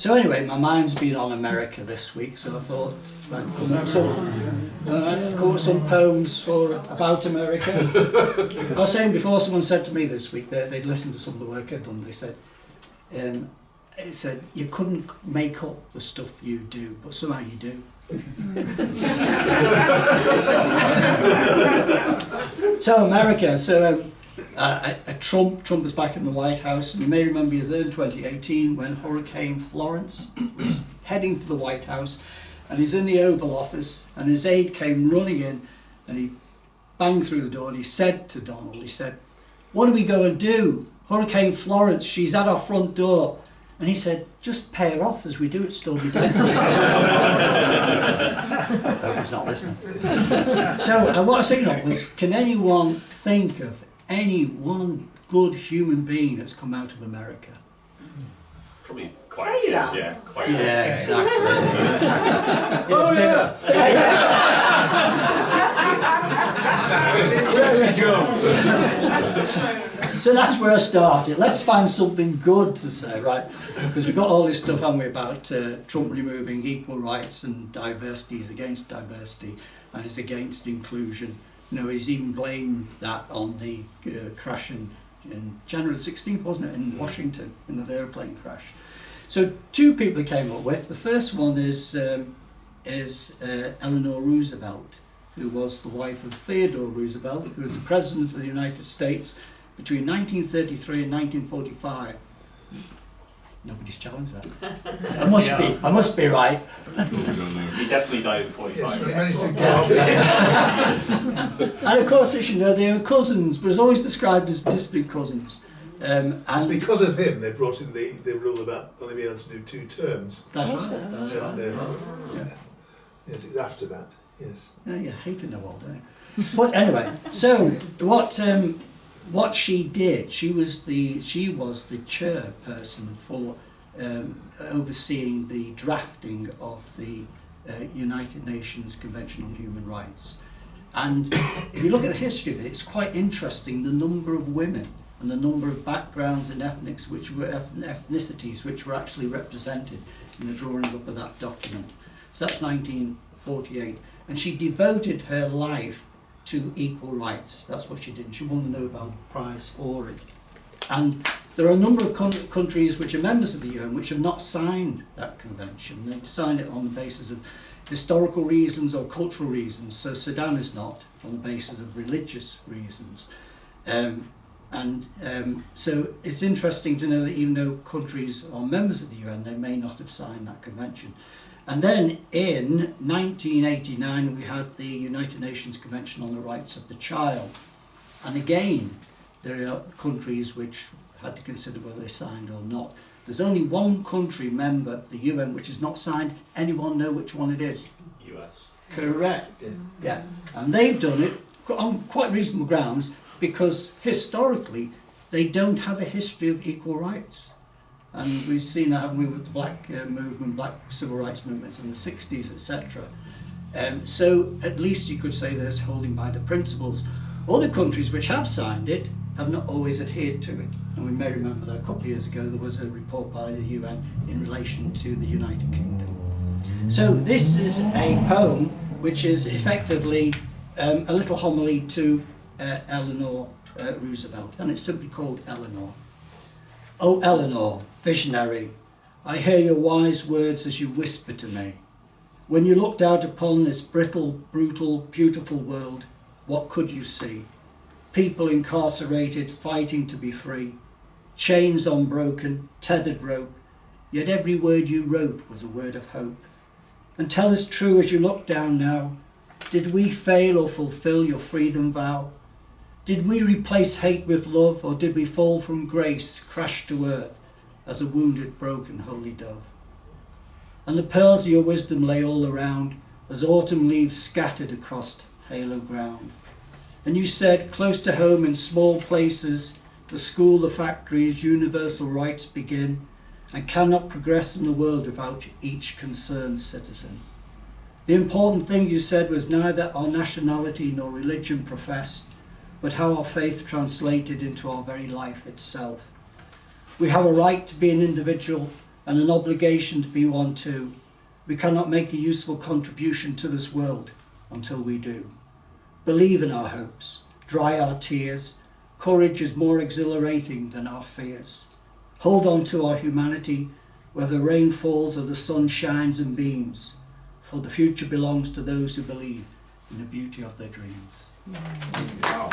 So anyway, my mind's been on America this week, so I thought I'd come up with some poems about America. I was saying before, someone said to me this week that they'd listened to some of the work I'd done. They said, it said, you couldn't make up the stuff you do, but somehow you do. So America, Trump was back in the White House, and you may remember he was there in 2018 when Hurricane Florence was heading for the White House, and he's in the Oval Office, and his aide came running in, and he banged through the door, and he said to Donald, he said, "What are we going to do? Hurricane Florence, she's at our front door." And he said, "Just pay her off as we do, it's still be done." I hope he's not listening. So what I was thinking of was, can anyone think of any one good human being that's come out of America? Probably quite a few, yeah. Quite yeah, exactly. So that's where I started. Let's find something good to say, right? Because we've got all this stuff, haven't we, about Trump removing equal rights and diversity. He's against diversity and he's against inclusion. You know, he's even blamed that on the crash in January 16th, wasn't it, in Washington, in the airplane crash. So two people he came up with. The first one is Eleanor Roosevelt, who was the wife of Theodore Roosevelt, who was the President of the United States between 1933 and 1945. Nobody's challenged that. I must be right. He definitely died in 45. And of course, as you know, they were cousins, but it's always described as distant cousins. And because of him, they brought in the rule about only being able to do 2 terms. That's right. That's right. Yes, it's after that. Yes. Yeah, you hate to know all, don't you? But anyway, so what she did, she was the chairperson for overseeing the drafting of the United Nations Convention on Human Rights. And if you look at the history of it, it's quite interesting, the number of women and the number of backgrounds and ethnicities which were actually represented in the drawing up of that document. So that's 1948. And she devoted her life to equal rights. That's what she did. She won the Nobel Prize for it. And there are a number of countries which are members of the UN which have not signed that convention. They've signed it on the basis of historical reasons or cultural reasons. So Sudan is not, on the basis of religious reasons. So it's interesting to know that even though countries are members of the UN, they may not have signed that convention. And then in 1989 we had the United Nations Convention on the Rights of the Child. And again, there are countries which had to consider whether they signed or not. There's only one country member of the UN which has not signed. Anyone know which one it is? US. Correct. Yeah. And they've done it on quite reasonable grounds because historically they don't have a history of equal rights. And we've seen that, haven't we, with the black movement, black civil rights movements in the 60s, etc. So at least you could say there's holding by the principles. Other countries which have signed it have not always adhered to it. And we may remember that a couple of years ago there was a report by the UN in relation to the United Kingdom. So this is a poem which is effectively a little homily to Eleanor Roosevelt, and it's simply called Eleanor. Oh Eleanor, visionary, I hear your wise words as you whisper to me. When you looked out upon this brittle, brutal, beautiful world, what could you see? People incarcerated, fighting to be free, chains unbroken, tethered rope, yet every word you wrote was a word of hope. And tell us true as you look down now, did we fail or fulfill your freedom vow? Did we replace hate with love, or did we fall from grace, crash to earth as a wounded, broken, holy dove? And the pearls of your wisdom lay all around as autumn leaves scattered across halo ground. And you said, close to home in small places, the school, the factories, universal rights begin and cannot progress in the world without each concerned citizen. The important thing you said was neither our nationality nor religion professed, but how our faith translated into our very life itself. We have a right to be an individual, and an obligation to be one too. We cannot make a useful contribution to this world until we do. Believe in our hopes, dry our tears. Courage is more exhilarating than our fears. Hold on to our humanity, whether rain falls or the sun shines and beams, for the future belongs to those who believe in the beauty of their dreams. Wow.